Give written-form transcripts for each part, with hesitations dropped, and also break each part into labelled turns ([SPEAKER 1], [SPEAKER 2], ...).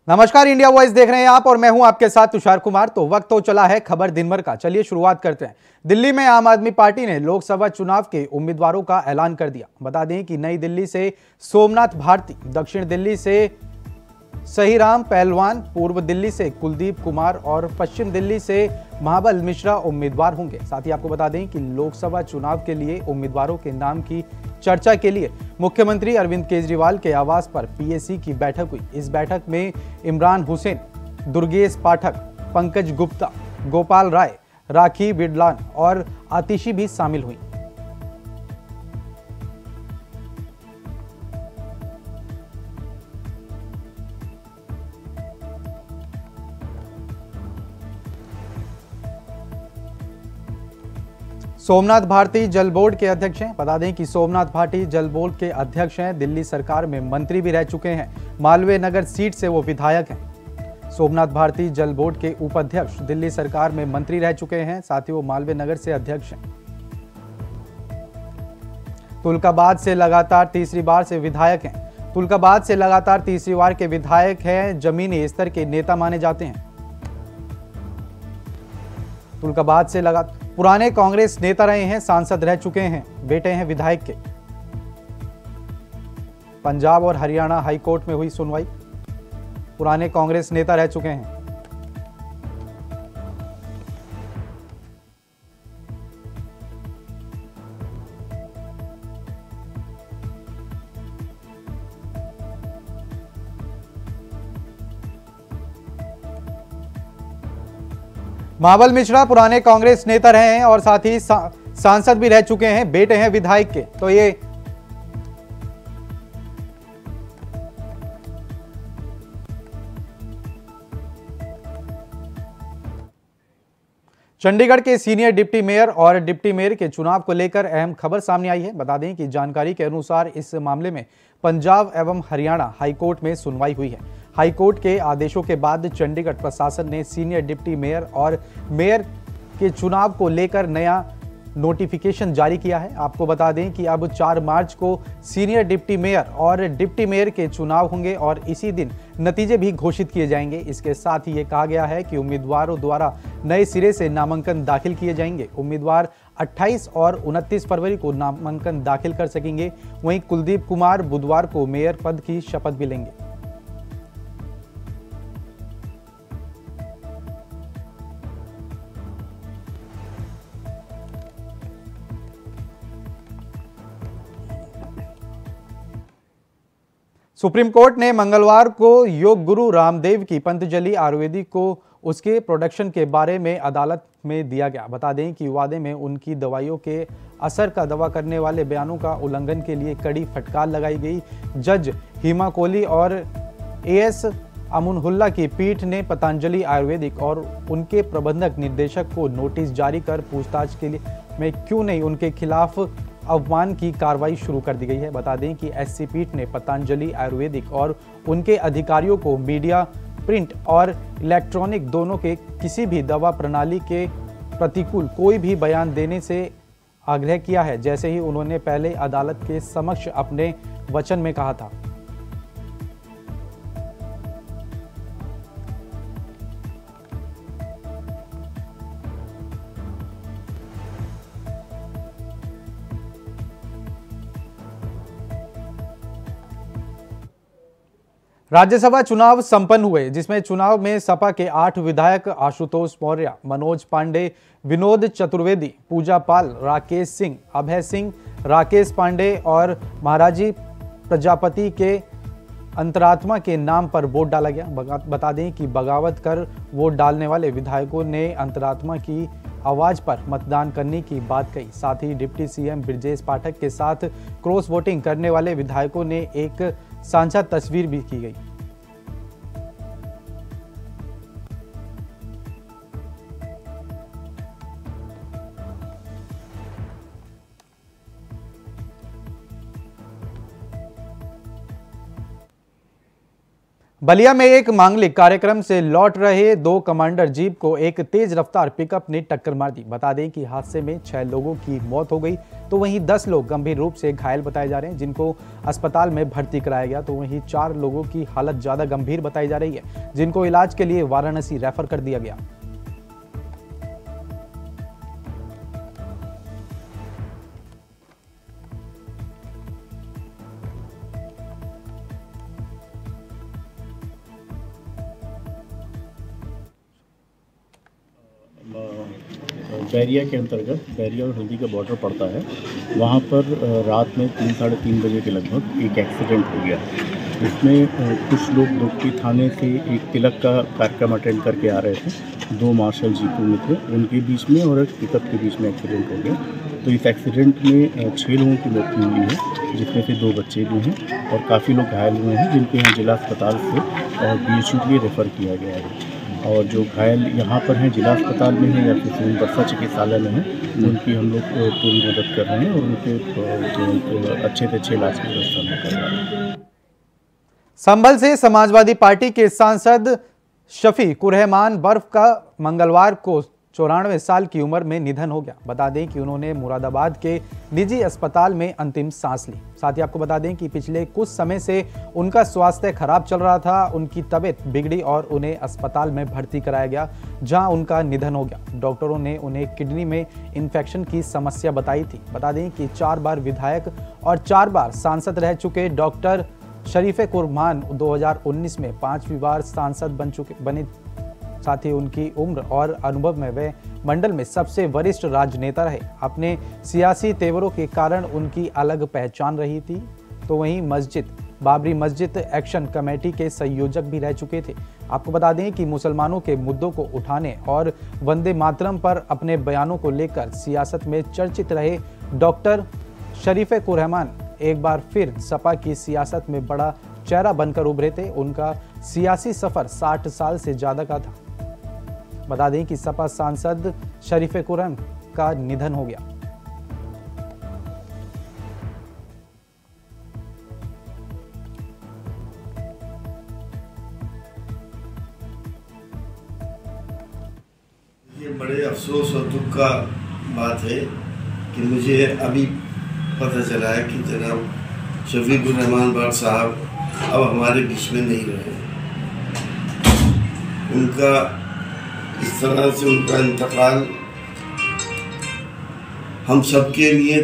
[SPEAKER 1] नमस्कार, India voice देख रहे हैं आप और मैं हूं आपके साथ तुषार कुमार। तो वक्त हो चला है खबर दिन भर का। चलिए शुरुआत करते हैं। दिल्ली में आम आदमी पार्टी ने लोकसभा चुनाव के उम्मीदवारों का ऐलान कर दिया। बता दें कि नई दिल्ली से सोमनाथ भारती, दक्षिण दिल्ली से सहीराम पहलवान, पूर्व दिल्ली से कुलदीप कुमार और पश्चिम दिल्ली से महाबल मिश्रा उम्मीदवार होंगे। साथ ही आपको बता दें कि लोकसभा चुनाव के लिए उम्मीदवारों के नाम की चर्चा के लिए मुख्यमंत्री अरविंद केजरीवाल के आवास पर पीएसी की बैठक हुई। इस बैठक में इमरान हुसैन, दुर्गेश पाठक, पंकज गुप्ता, गोपाल राय, राखी बिडलान और आतिशी भी शामिल हुई। सोमनाथ भारती जल बोर्ड के अध्यक्ष हैं। बता दें कि सोमनाथ भारती जल बोर्ड के अध्यक्ष हैं। दिल्ली सरकार में मंत्री भी रह चुके हैं। मालवीय नगर सीट से वो विधायक हैं। सोमनाथ भारती जल बोर्ड के उपाध्यक्ष दिल्ली सरकार में मंत्री रह चुके हैं। साथ ही वो मालवीय नगर से अध्यक्ष हैं। तुलकाबाद से लगातार तीसरी बार से विधायक हैं। तुलकाबाद से लगातार तीसरी बार के विधायक हैं। जमीनी स्तर के नेता माने जाते हैं। तुलकाबाद से लगातार पुराने कांग्रेस नेता रहे हैं, सांसद रह चुके हैं, बेटे हैं विधायक के। पंजाब और हरियाणा हाईकोर्ट में हुई सुनवाई। पुराने कांग्रेस नेता रह चुके हैं। महाबल मिश्रा पुराने कांग्रेस नेता रहे हैं और साथ ही सांसद भी रह चुके हैं, बेटे हैं विधायक के। तो ये चंडीगढ़ के सीनियर डिप्टी मेयर और डिप्टी मेयर के चुनाव को लेकर अहम खबर सामने आई है। बता दें कि जानकारी के अनुसार इस मामले में पंजाब एवं हरियाणा हाईकोर्ट में सुनवाई हुई है। हाईकोर्ट के आदेशों के बाद चंडीगढ़ प्रशासन ने सीनियर डिप्टी मेयर और मेयर के चुनाव को लेकर नया नोटिफिकेशन जारी किया है। आपको बता दें कि अब 4 मार्च को सीनियर डिप्टी मेयर और डिप्टी मेयर के चुनाव होंगे और इसी दिन नतीजे भी घोषित किए जाएंगे। इसके साथ ही ये कहा गया है कि उम्मीदवारों द्वारा नए सिरे से नामांकन दाखिल किए जाएंगे। उम्मीदवार 28 और 29 फरवरी को नामांकन दाखिल कर सकेंगे। वहीं कुलदीप कुमार बुधवार को मेयर पद की शपथ भी लेंगे। सुप्रीम कोर्ट ने मंगलवार को योग गुरु रामदेव की पतंजलि आयुर्वेदिक को उसके प्रोडक्शन के बारे में अदालत में दिया गया। बता दें कि वादे में उनकी दवाइयों के असर का दावा करने वाले बयानों का उल्लंघन के लिए कड़ी फटकार लगाई गई। जज हिमा कोहली और एएस अमुनहुल्ला की पीठ ने पतंजलि आयुर्वेदिक और उनके प्रबंधक निर्देशक को नोटिस जारी कर पूछताछ के लिए में क्यों नहीं उनके खिलाफ अवमान की कार्रवाई शुरू कर दी गई है। बता दें कि एससी पीठ ने पतंजलि आयुर्वेदिक और उनके अधिकारियों को मीडिया, प्रिंट और इलेक्ट्रॉनिक दोनों के किसी भी दवा प्रणाली के प्रतिकूल कोई भी बयान देने से आग्रह किया है, जैसे ही उन्होंने पहले अदालत के समक्ष अपने वचन में कहा था। राज्यसभा चुनाव संपन्न हुए, जिसमें चुनाव में सपा के 8 विधायक आशुतोष मौर्य, मनोज पांडे, विनोद चतुर्वेदी, पूजा पाल, राकेश सिंह, अभय सिंह, राकेश पांडे और महाराजी प्रजापति के अंतरात्मा के नाम पर वोट डाला गया। बता दें कि बगावत कर वोट डालने वाले विधायकों ने अंतरात्मा की आवाज पर मतदान करने की बात कही। साथ ही डिप्टी सीएम ब्रजेश पाठक के साथ क्रॉस वोटिंग करने वाले विधायकों ने एक साझा तस्वीर भी की गई। बलिया में एक मांगलिक कार्यक्रम से लौट रहे दो कमांडर जीप को एक तेज रफ्तार पिकअप ने टक्कर मार दी। बता दें कि हादसे में 6 लोगों की मौत हो गई, तो वहीं 10 लोग गंभीर रूप से घायल बताए जा रहे हैं, जिनको अस्पताल में भर्ती कराया गया। तो वहीं 4 लोगों की हालत ज्यादा गंभीर बताई जा रही है, जिनको इलाज के लिए वाराणसी रेफर कर दिया गया।
[SPEAKER 2] बैरिया के अंतर्गत बैरिया और हल्दी का बॉर्डर पड़ता है, वहाँ पर रात में 3 साढ़े 3 बजे के लगभग एक एक्सीडेंट हो गया। इसमें कुछ लोग दुगटी थाने से एक तिलक का कार्यक्रम अटेंड करके आ रहे थे, 2 मार्शल जीपों में थे, उनके बीच में और एक पिकअप के बीच में एक्सीडेंट हो गया। तो इस एक्सीडेंट में 6 लोगों की मृत्यु हुई है, जिसमें से 2 बच्चे भी हैं और काफ़ी लोग घायल हुए हैं, जिनके यहाँ जिला अस्पताल से और BHU के लिए रेफ़र किया गया है। और जो घायल यहाँ पर हैं जिला अस्पताल में हैं या फिर बरसा चिकित्सालय में हैं, उनकी हम लोग पूरी मदद कर रहे हैं और उनके अच्छे से अच्छे इलाज की व्यवस्था में कर रहे हैं।
[SPEAKER 1] संभल से समाजवादी पार्टी के सांसद शफीकुर रहमान बर्फ का मंगलवार को 94 साल की उम्र में निधन हो गया। बता दें कि उन्होंने मुरादाबाद के निजी अस्पताल में अंतिम सांस ली। साथ ही आपको बता दें कि पिछले कुछ समय से उनका स्वास्थ्य खराब चल रहा था, उनकी तबीयत बिगड़ी और उन्हें अस्पताल में भर्ती कराया गया, जहां उनका निधन हो गया। डॉक्टरों ने उन्हें किडनी में इन्फेक्शन की समस्या बताई थी। बता दें कि 4 बार विधायक और 4 बार सांसद रह चुके डॉक्टर शरीफुर रहमान 2019 में 5वीं बार सांसद बने। साथ ही उनकी उम्र और अनुभव में वे मंडल में सबसे वरिष्ठ राजनेता रहे। अपने सियासी तेवरों के कारण उनकी अलग पहचान रही थी। तो वहीं बाबरी मस्जिद एक्शन कमेटी के संयोजक भी रह चुके थे। आपको बता दें कि मुसलमानों के मुद्दों को उठाने और वंदे मातरम पर अपने बयानों को लेकर सियासत में चर्चित रहे डॉक्टर शरीफुर रहमान एक बार फिर सपा की सियासत में बड़ा चेहरा बनकर उभरे थे। उनका सियासी सफर 60 साल से ज्यादा का था। बता दें कि सपा सांसद शरीफुर रहमान का निधन हो गया।
[SPEAKER 3] ये बड़े अफसोस और दुख का बात है कि मुझे अभी पता चला है कि जनाब शफीकुर रहमान भट्ट साहब अब हमारे बीच में नहीं रहे। उनका इस तरह से उनका इंतकाल हम सबके लिए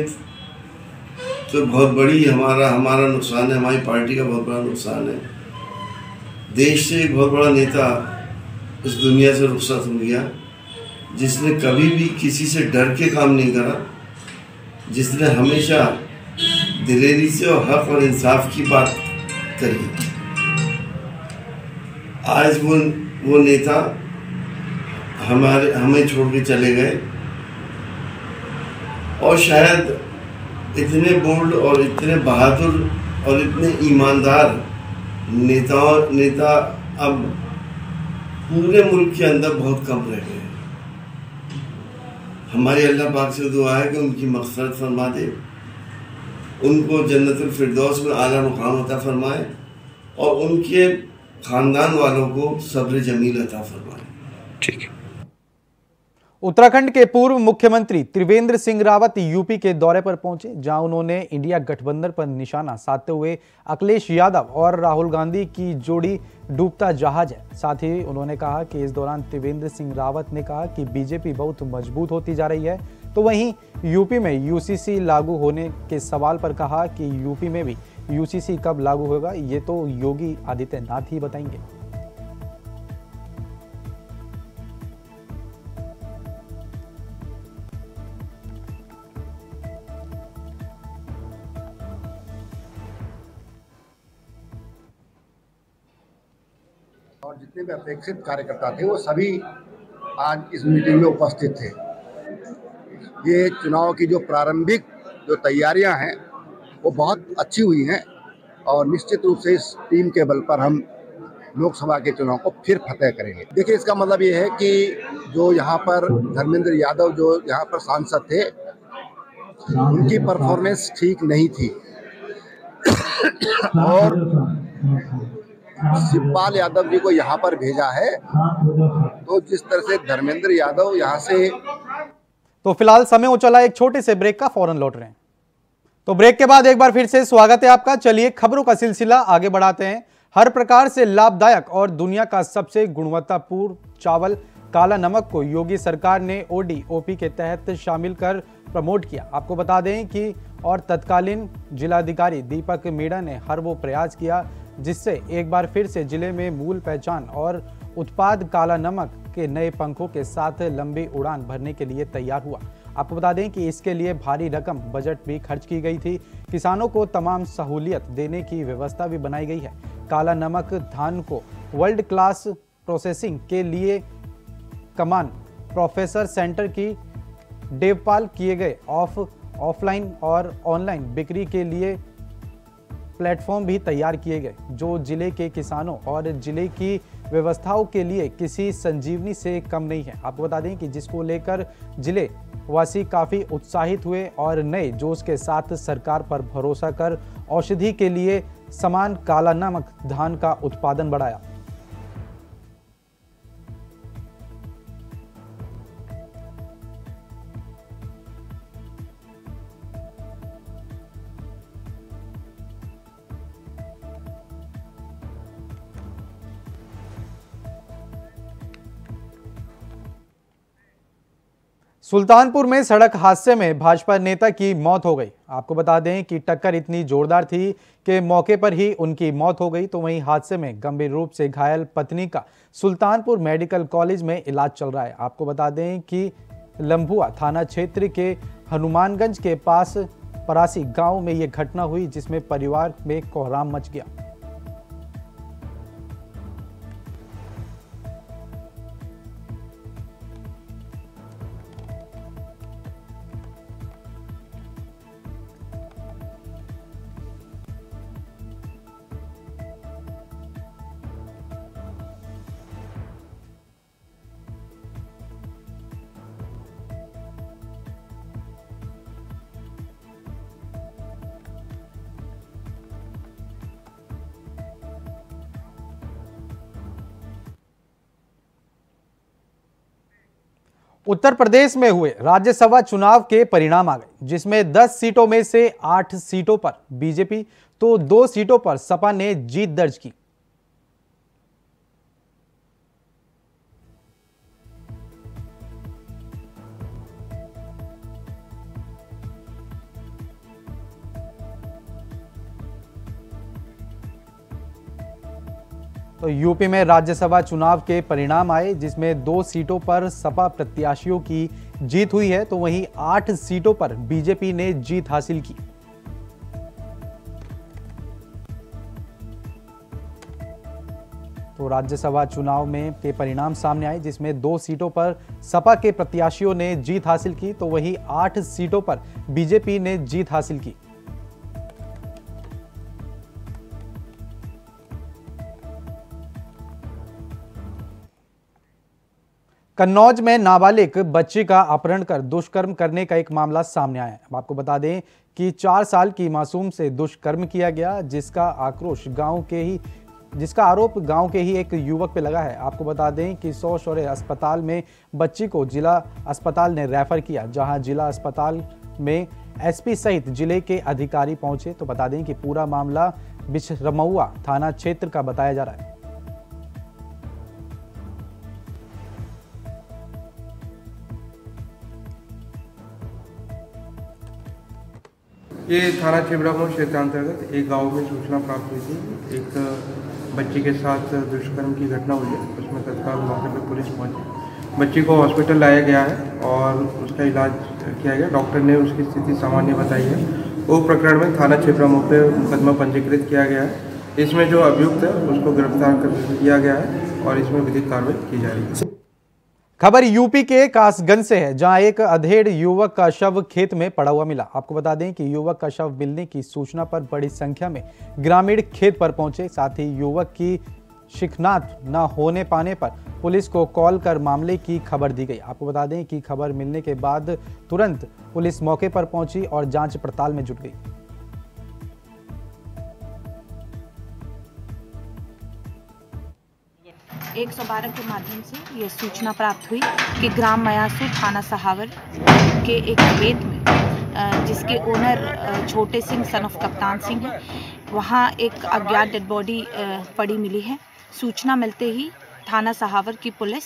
[SPEAKER 3] तो बहुत बड़ी हमारा नुकसान है, हमारी पार्टी का बहुत बड़ा नुकसान है। देश से एक बहुत बड़ा नेता इस दुनिया से रुखसत हो गया, जिसने कभी भी किसी से डर के काम नहीं करा, जिसने हमेशा दिलेरी से और हक और इंसाफ की बात करी। आज वो नेता हमें छोड़ के चले गए और शायद इतने बोल्ड और इतने बहादुर और इतने ईमानदार नेता अब पूरे मुल्क के अंदर बहुत कम रह गए। हमारी अल्लाह पाक से दुआ है कि उनकी मग़फ़िरत फरमा दे, उनको जन्नतुल फिरदौस में आला मुकाम अता फरमाए और उनके ख़ानदान वालों को सब्र जमील अता फरमाए।
[SPEAKER 1] ठीक है। उत्तराखंड के पूर्व मुख्यमंत्री त्रिवेंद्र सिंह रावत यूपी के दौरे पर पहुंचे, जहां उन्होंने इंडिया गठबंधन पर निशाना साधते हुए अखिलेश यादव और राहुल गांधी की जोड़ी डूबता जहाज है। साथ ही उन्होंने कहा कि इस दौरान त्रिवेंद्र सिंह रावत ने कहा कि बीजेपी बहुत मजबूत होती जा रही है। तो वहीं यूपी में यूसीसी लागू होने के सवाल पर कहा कि यूपी में भी यूसीसी कब लागू होगा ये तो योगी आदित्यनाथ ही बताएंगे।
[SPEAKER 4] और जितने भी अपेक्षित कार्यकर्ता थे वो सभी आज इस मीटिंग में उपस्थित थे। ये चुनाव की जो प्रारंभिक जो तैयारियां हैं वो बहुत अच्छी हुई हैं और निश्चित रूप से इस टीम के बल पर हम लोकसभा के चुनाव को फिर फतेह करेंगे। देखिए, इसका मतलब ये है कि जो यहाँ पर धर्मेंद्र यादव जो यहाँ पर सांसद थे, उनकी परफॉर्मेंस ठीक नहीं थी और शिवपाल यादव जी को यहाँ पर भेजा है, तो जिस तरह से धर्मेंद्र यादव यहाँ से।
[SPEAKER 1] तो फिलहाल समय हो चला एक छोटे से ब्रेक का, फौरन लौट रहे हैं। तो ब्रेक के बाद एक बार फिर से स्वागत है आपका। चलिए खबरों का सिलसिला आगे बढ़ाते हैं। हर प्रकार से लाभदायक और दुनिया का सबसे गुणवत्तापूर्ण चावल काला नमक को योगी सरकार ने ODOP के तहत शामिल कर प्रमोट किया। आपको बता दें कि और तत्कालीन जिलाधिकारी दीपक मीणा ने हर वो प्रयास किया जिससे एक बार फिर से जिले में मूल पहचान और उत्पाद काला नमक के नए पंखों के साथ लंबी उड़ान भरने के लिए तैयार हुआ। आपको बता दें कि इसके लिए भारी रकम बजट भी खर्च की गई थी। किसानों को तमाम सहूलियत देने की व्यवस्था भी बनाई गई है। काला नमक धान को वर्ल्ड क्लास प्रोसेसिंग के लिए कमान प्रोफेसर सेंटर की देखभाल किए गए ऑफलाइन और ऑनलाइन बिक्री के लिए प्लेटफॉर्म भी तैयार किए गए, जो जिले के किसानों और जिले की व्यवस्थाओं के लिए किसी संजीवनी से कम नहीं है। आपको बता दें कि जिसको लेकर जिले वासी काफी उत्साहित हुए और नए जोश के साथ सरकार पर भरोसा कर औषधि के लिए समान काला नमक धान का उत्पादन बढ़ाया। सुल्तानपुर में सड़क हादसे में भाजपा नेता की मौत हो गई। आपको बता दें कि टक्कर इतनी जोरदार थी कि मौके पर ही उनकी मौत हो गई। तो वहीं हादसे में गंभीर रूप से घायल पत्नी का सुल्तानपुर मेडिकल कॉलेज में इलाज चल रहा है। आपको बता दें कि लंबुआ थाना क्षेत्र के हनुमानगंज के पास परासी गांव में यह घटना हुई, जिसमें परिवार में कोहराम मच गया। उत्तर प्रदेश में हुए राज्यसभा चुनाव के परिणाम आ गए, जिसमें 10 सीटों में से 8 सीटों पर बीजेपी तो 2 सीटों पर सपा ने जीत दर्ज की। तो यूपी में राज्यसभा चुनाव के परिणाम आए, जिसमें 2 सीटों पर सपा प्रत्याशियों की जीत हुई है, तो वहीं 8 सीटों पर बीजेपी ने जीत हासिल की। तो राज्यसभा चुनाव में के परिणाम सामने आए, जिसमें 2 सीटों पर सपा के प्रत्याशियों ने जीत हासिल की, तो वहीं 8 सीटों पर बीजेपी ने जीत हासिल की। कन्नौज में नाबालिग बच्ची का अपहरण कर दुष्कर्म करने का एक मामला सामने आया है। आपको बता दें कि 4 साल की मासूम से दुष्कर्म किया गया, जिसका आरोप गांव के ही एक युवक पे लगा है। आपको बता दें कि सौ शौर्य अस्पताल में बच्ची को जिला अस्पताल ने रेफर किया, जहां जिला अस्पताल में एसपी सहित जिले के अधिकारी पहुंचे। तो बता दें कि पूरा मामला बिछरमौआ थाना क्षेत्र का बताया जा रहा है।
[SPEAKER 5] ये थाना चिबरामऊ क्षेत्र अंतर्गत एक गांव में सूचना प्राप्त हुई थी, एक बच्ची के साथ दुष्कर्म की घटना हुई है। उसमें तत्काल मौके पर पुलिस पहुंची, बच्ची को हॉस्पिटल लाया गया है और उसका इलाज किया गया। डॉक्टर ने उसकी स्थिति सामान्य बताई है। वो प्रकरण में थाना चिबरामऊ पे मुकदमा पंजीकृत किया गया है। इसमें जो अभियुक्त है उसको गिरफ्तार कर किया गया है और इसमें विधिक कार्रवाई की जा रही है।
[SPEAKER 1] खबर यूपी के कासगंज से है, जहां एक अधेड़ युवक का शव खेत में पड़ा हुआ मिला। आपको बता दें कि युवक का शव मिलने की सूचना पर बड़ी संख्या में ग्रामीण खेत पर पहुंचे। साथ ही युवक की शिकनात न होने पाने पर पुलिस को कॉल कर मामले की खबर दी गई। आपको बता दें कि खबर मिलने के बाद तुरंत पुलिस मौके पर पहुंची और जांच पड़ताल में जुट गई।
[SPEAKER 6] 112 के माध्यम से ये सूचना प्राप्त हुई कि ग्राम मयासू थाना सहावर के एक खेत में जिसके ओनर छोटे सिंह सन ऑफ कप्तान सिंह है, वहाँ एक अज्ञात डेड बॉडी पड़ी मिली है। सूचना मिलते ही थाना सहावर की पुलिस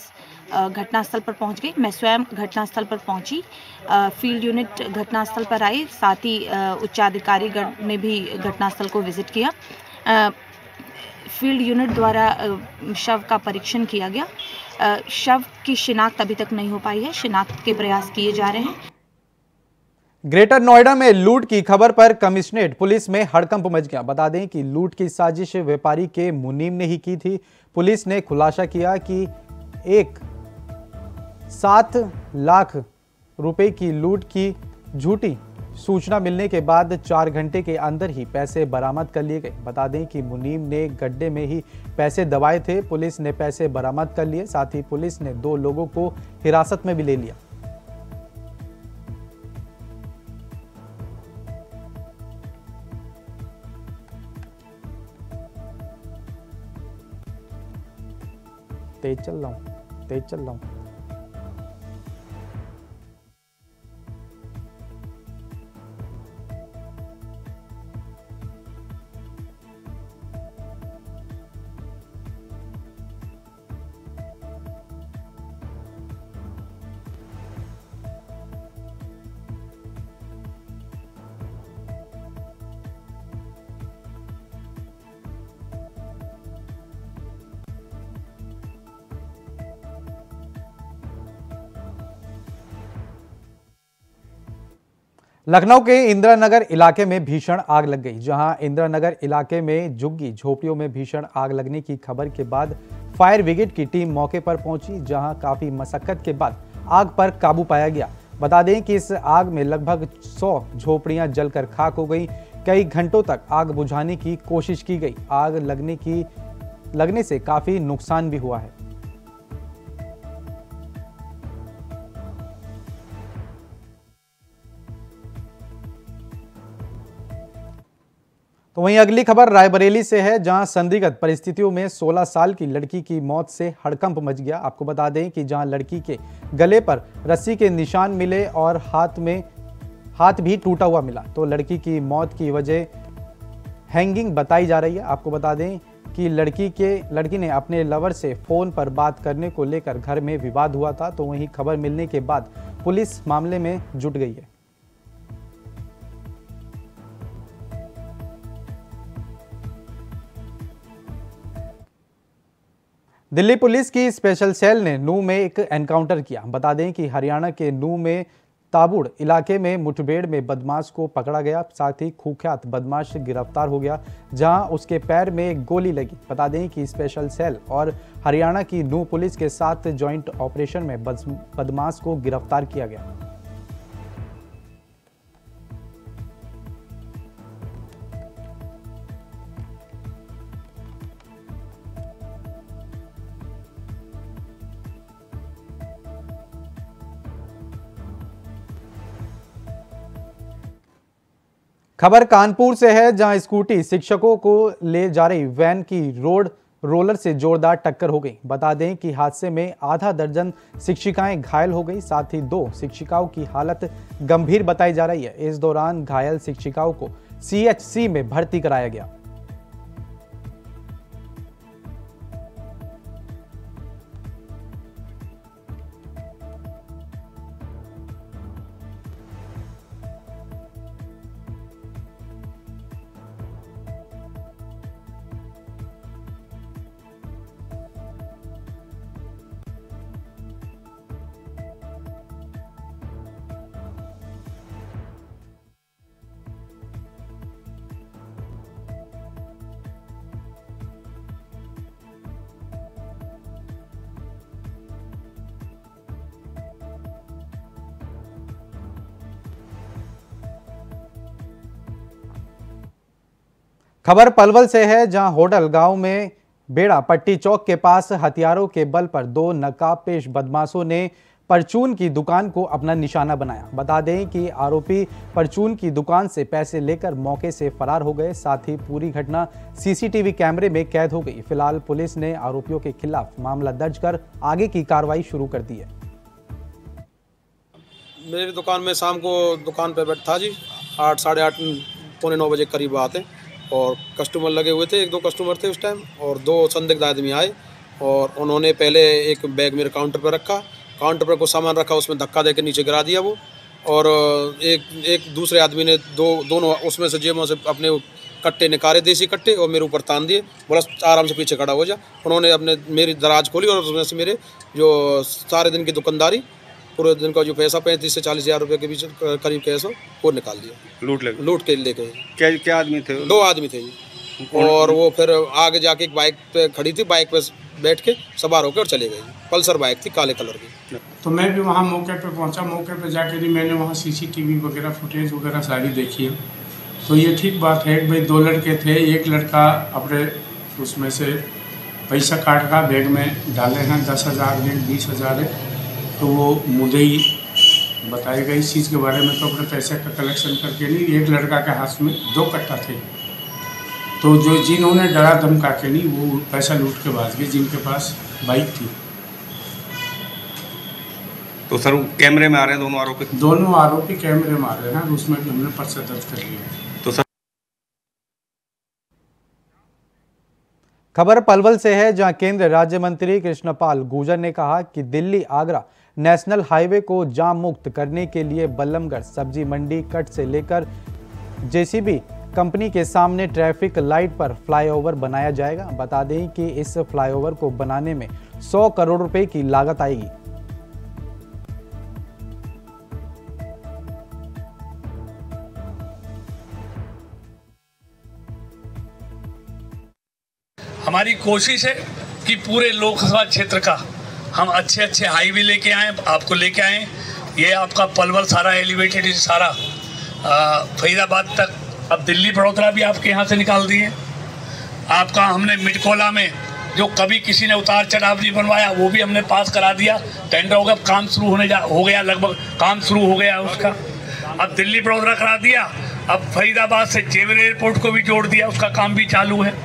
[SPEAKER 6] घटनास्थल पर पहुंच गई। मैं स्वयं घटनास्थल पर पहुंची। फील्ड यूनिट घटनास्थल पर आई, साथ ही उच्चाधिकारी गण ने भी घटनास्थल को विजिट किया। फील्ड यूनिट द्वारा शव का परीक्षण किया गया। शव की शिनाख्त अभी तक नहीं हो पाई है, शिनाख्त के प्रयास किए जा रहे हैं।
[SPEAKER 1] ग्रेटर नोएडा में लूट की खबर पर कमिश्नरेट पुलिस में हड़कंप मच गया। बता दें कि लूट की साजिश व्यापारी के मुनीम ने ही की थी। पुलिस ने खुलासा किया कि 7 लाख रुपए की लूट की झूठी सूचना मिलने के बाद 4 घंटे के अंदर ही पैसे बरामद कर लिए गए। बता दें कि मुनीम ने गड्ढे में ही पैसे दबाए थे। पुलिस ने पैसे बरामद कर लिए, साथ ही पुलिस ने 2 लोगों को हिरासत में भी ले लिया। तेज चल रहा हूं। लखनऊ के इंदिरा नगर इलाके में भीषण आग लग गई। जहां इंदिरा नगर इलाके में झुग्गी झोपड़ियों में भीषण आग लगने की खबर के बाद फायर ब्रिगेड की टीम मौके पर पहुंची, जहां काफी मशक्कत के बाद आग पर काबू पाया गया। बता दें कि इस आग में लगभग 100 झोपड़ियां जलकर खाक हो गई। कई घंटों तक आग बुझाने की कोशिश की गई। आग लगने से काफी नुकसान भी हुआ है। तो वहीं अगली खबर रायबरेली से है, जहां संदिग्ध परिस्थितियों में 16 साल की लड़की की मौत से हड़कंप मच गया। आपको बता दें कि जहां लड़की के गले पर रस्सी के निशान मिले और हाथ भी टूटा हुआ मिला, तो लड़की की मौत की वजह हैंगिंग बताई जा रही है। आपको बता दें कि लड़की ने अपने लवर से फोन पर बात करने को लेकर घर में विवाद हुआ था। तो वहीं खबर मिलने के बाद पुलिस मामले में जुट गई है। दिल्ली पुलिस की स्पेशल सेल ने नूंह में एक एनकाउंटर किया। बता दें कि हरियाणा के नूंह में ताबुड़ इलाके में मुठभेड़ में बदमाश को पकड़ा गया, साथ ही कुख्यात बदमाश गिरफ्तार हो गया, जहां उसके पैर में गोली लगी। बता दें कि स्पेशल सेल और हरियाणा की नूंह पुलिस के साथ जॉइंट ऑपरेशन में बदमाश को गिरफ्तार किया गया। खबर कानपुर से है, जहां स्कूटी शिक्षकों को ले जा रही वैन की रोलर से जोरदार टक्कर हो गई। बता दें कि हादसे में आधा दर्जन शिक्षिकाएं घायल हो गई, साथ ही 2 शिक्षिकाओं की हालत गंभीर बताई जा रही है। इस दौरान घायल शिक्षिकाओं को CHC में भर्ती कराया गया। खबर पलवल से है, जहां होडल गांव में बेड़ा पट्टी चौक के पास हथियारों के बल पर 2 नकाबपोश बदमाशों ने परचून की दुकान को अपना निशाना बनाया। बता दें कि आरोपी परचून की दुकान से पैसे लेकर मौके से फरार हो गए। साथ ही पूरी घटना सीसीटीवी कैमरे में कैद हो गई। फिलहाल पुलिस ने आरोपियों के खिलाफ मामला दर्ज कर आगे की कार्रवाई शुरू कर दी है।
[SPEAKER 7] मेरी दुकान में शाम को दुकान पर बैठा था जी, 8 साढ़े 8 पौने 9 बजे करीब बात है, और कस्टमर लगे हुए थे, 1-2 कस्टमर थे उस टाइम, और 2 संदिग्ध आदमी आए और उन्होंने पहले एक बैग मेरे काउंटर पर रखा, काउंटर पर कुछ सामान रखा, उसमें धक्का देकर नीचे गिरा दिया वो, और एक दूसरे आदमी ने दोनों उसमें से जेबों से अपने कट्टे निकाले, देसी कट्टे, और मेरे ऊपर तान दिए, बोला आराम से पीछे खड़ा हो जा। उन्होंने अपने मेरी दराज खोली और उसमें से मेरे जो सारे दिन की दुकानदारी, पूरे दिन का जो पैसा 35 से 40 हज़ार रुपये के बीच करीब कैश हो वो निकाल दिया, लूट के लेके।
[SPEAKER 2] क्या आदमी थे?
[SPEAKER 7] 2 आदमी थे जी, और वो फिर आगे जाके एक बाइक पे खड़ी थी, बाइक पे बैठ के सवार होकर और चले गए। पल्सर बाइक थी काले कलर की।
[SPEAKER 8] तो मैं भी वहाँ मौके पे पहुँचा। मौके पे जाकर ही मैंने वहाँ सीसीटीवी वगैरह फुटेज वगैरह सारी देखी है। तो ये ठीक बात है कि भाई 2 लड़के थे, एक लड़का अपने उसमें से पैसा काट का बैग में डाले हैं, 10,000 है, 20,000 है। तो वो मुद्दई बताएगा इस चीज़ के बारे में, तो अपने पैसे का कलेक्शन करके नहीं, एक लड़का के हाथ में 2 कट्टा थे, तो जो जिन्होंने डरा धमका के नहीं वो पैसा लूट के भाग गए, जिनके पास बाइक थी।
[SPEAKER 9] तो सर कैमरे में आ रहे हैं दोनों आरोपी
[SPEAKER 8] कैमरे में आ रहे हैं, उसमें भी हमने पर्चा दर्ज कर लिया।
[SPEAKER 9] तो सर
[SPEAKER 1] खबर पलवल से है, जहां केंद्रीय राज्य मंत्री कृष्णपाल गुर्जर ने कहा कि दिल्ली आगरा नेशनल हाईवे को जाम मुक्त करने के लिए बल्लमगढ़ सब्जी मंडी कट से लेकर जेसीबी कंपनी के सामने ट्रैफिक लाइट पर फ्लाईओवर बनाया जाएगा। बता दें कि इस फ्लाईओवर को बनाने में 100 करोड़ रुपए की लागत आएगी।
[SPEAKER 10] हमारी कोशिश है कि पूरे लोकसभा क्षेत्र का हम अच्छे हाईवे लेके आएँ, आपको लेके आएँ। ये आपका पलवल सारा एलिवेटेड, सारा फरीदाबाद तक, अब दिल्ली बड़ोदरा भी आपके यहाँ से निकाल दिए। आपका हमने मिडकोला में जो कभी किसी ने उतार चढ़ाव नहीं बनवाया वो भी हमने पास करा दिया, टेंडर हो गया, काम शुरू हो गया, लगभग काम शुरू हो गया उसका। अब दिल्ली बड़ोदरा करा दिया, अब फरीदाबाद से जेवर एयरपोर्ट को भी जोड़ दिया, उसका काम भी चालू है।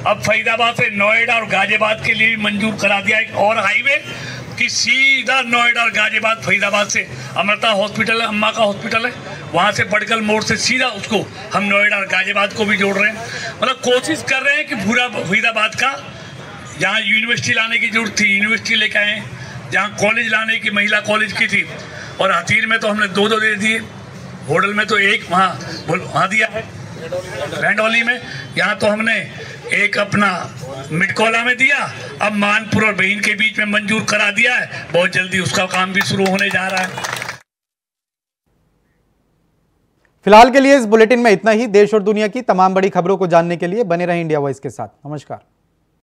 [SPEAKER 10] अब फरीदाबाद से नोएडा और गाजियाबाद के लिए भी मंजूर करा दिया एक और हाईवे कि सीधा नोएडा और गाजियाबाद, फरीदाबाद से अमृता हॉस्पिटल है, अम्मा का हॉस्पिटल है, वहाँ से बड़कल मोड़ से सीधा उसको हम नोएडा और गाजियाबाद को भी जोड़ रहे हैं। मतलब कोशिश कर रहे हैं कि पूरा फरीदाबाद का, जहाँ यूनिवर्सिटी लाने की जरूरत थी यूनिवर्सिटी लेकर आए, जहाँ कॉलेज लाने की महिला कॉलेज की थी, और हथीर में तो हमने 2 दे दिए, होडल में तो एक वहाँ दिया है, रैंडौली में, यहाँ तो हमने एक अपना मिडकोला में दिया, अब मानपुर और बहीन के बीच में मंजूर करा दिया है, बहुत जल्दी उसका काम भी शुरू होने जा रहा है।
[SPEAKER 1] फिलहाल के लिए इस बुलेटिन में इतना ही। देश और दुनिया की तमाम बड़ी खबरों को जानने के लिए बने रहें इंडिया वॉइस के साथ। नमस्कार।